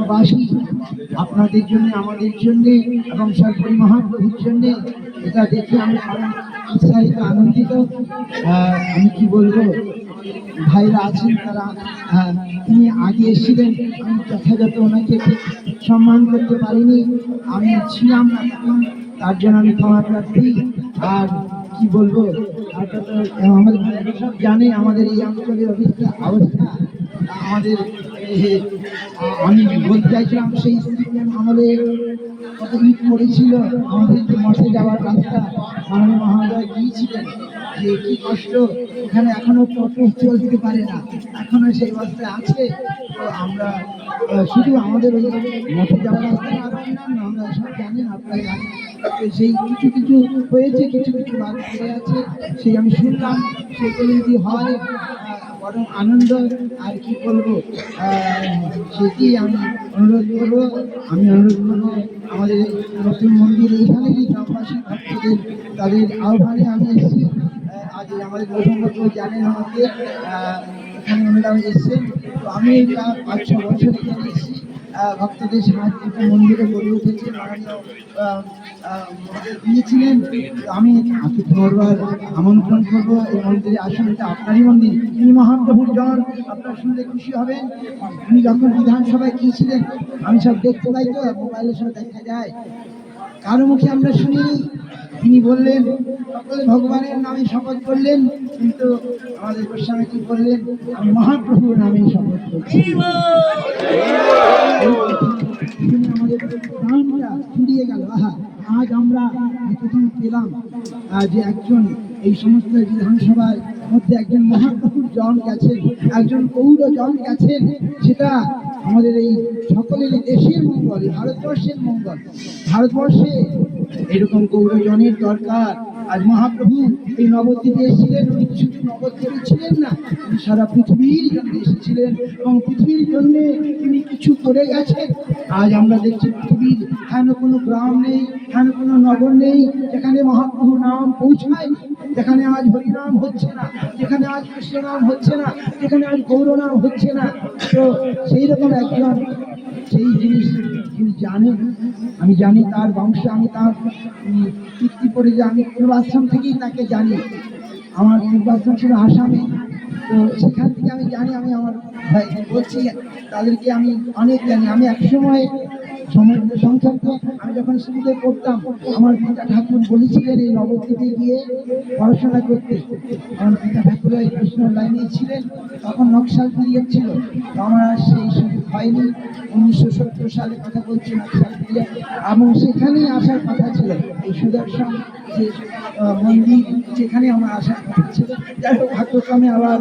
বাসী আপনাদের জন্য, আমাদের জন্য এবং সর্বরি মহাপ্রভুর জন্য এটা দেখে আমি উৎসাহিত, আনন্দিত। আমি কি বলবো, ভাইরা আছেন তারা, তিনি আগে এসেছিলেন, আমি যথাযথ ওনাকে সম্মান করতে পারিনি, আমি ছিলাম না তখন, তার জন্য আমি ক্ষমা প্রার্থী। আর কি বলবো, আমাদের ভাইরা সব জানে আমাদের এই অঞ্চলের অবস্থা। আমাদের আমি বলতে চাইছিলাম সেই সিপিএম আমলে কত ইট পড়েছিল, আমাদের যে মঠে যাওয়ার রাস্তা মাননীয় মহোদয় দিয়েছিলেন, যে কি কষ্ট এখানে, এখনো টোটো চলতে পারে না, এখনো সেই অবস্থায় আছে। তো আমরা শুধু আমাদের ওই মঠে যাওয়ার রাস্তা আর অন্যান্য আমরা সব জানেন, আপনারা জানেন, সেই কিছু কিছু হয়েছে, কিছু কিছু বাদ পড়ে আছে, সেই আমি শুনলাম, সেগুলো যদি হয় বরং আনন্দ। আর কি বলবো, সেটি আমি অনুরোধ করবো, আমাদের নতুন মন্দির এইখানেরই গ্রামবাসী ভক্তদের, তাদের আহ্বানে আমি এসেছি। আজ আমাদের প্রথমত জানেন আমাকে, এখানে ওনারা এসছেন, তো আমি 5-6 বছর এখানে এসেছি, ভক্তদের সাহায্য মন্দিরে গড়ে উঠেছে, দিয়েছিলেন। আমি বারবার আমন্ত্রণ করবো এই মন্দিরে আসুন, এটা আপনারই মন্দির, তিনি মহাপ্রভুর জন, আপনার শুনলে খুশি হবেন। উনি যখন বিধানসভায় গিয়েছিলেন, আমি সব দেখতে পাই, তো মোবাইলে সব দেখা যায়, কারো মুখে আমরা শুনিনি, তিনি বললেন সকলে ভগবানের নামে শপথ করলেন, কিন্তু আমাদের গোস্বামী কি বললেন, আমি মহাপ্রভুর নামে শপথ করছি। আমাদের প্রাণটা জুড়িয়ে গেল। আজ আমরা এতদিন পেলাম যে একজন এই সমস্ত বিধানসভার মধ্যে একজন মহাপ্রভুর জন গেছেন, একজন গৌর জন গেছেন, সেটা আমাদের এই সকলের দেশের মঙ্গল, ভারতবর্ষের মঙ্গল। ভারতবর্ষে এরকম গৌরজনের দরকার। আজ মহাপ্রভু এই নবদ্বীপে এসেছিলেন, উনি শুধু নবদ্বীপে ছিলেন না, তিনি সারা পৃথিবীর জন্য এসেছিলেন এবং পৃথিবীর জন্য তিনি কিছু করে গেছেন। আজ আমরা দেখছি পৃথিবীর হেন কোনো গ্রাম নেই, হেন কোনো নগর নেই যেখানে মহাপ্রভু নাম পৌঁছায়, যেখানে আজ হরিনাম হচ্ছে না, যেখানে আজ কৃষ্ণ নাম হচ্ছে না, যেখানে আজ গৌরনাম হচ্ছে না। তো সেই রকম একজন, সেই জিনিস তিনি জানেন, আমি জানি তার বংশ, আমি তার কীর্তি পড়ে যে আমি পূর্বাশ্রম থেকেই তাকে জানি, আমার পূর্বাশ্রম ছিল আসামে, তো সেখান থেকে আমি জানি। আমি আমার ভাই বলছি তাদেরকে আমি অনেক জানি। আমি একসময় সংক্ষিপ্ত, আমি যখন স্কুলে পড়তাম, আমার পিতা ঠাকুর বলেছিলেন এই নবদ্বীপে গিয়ে পড়াশোনা করতে। আমার পিতা ঠাকুর এই কৃষ্ণ লাইনে ছিলেন, তখন নকশাল পিরিয়ড ছিল, আমার সেই সুযোগ হয়নি। 1970 সালে কথা বলছি, নকশাল পিরিয়ড, এবং সেখানেই আসার কথা ছিল, এই সুদর্শন যে মন্দির, সেখানে আমার আসার কথা ছিল। যাই হোক, ভাগ্যক্রমে আবার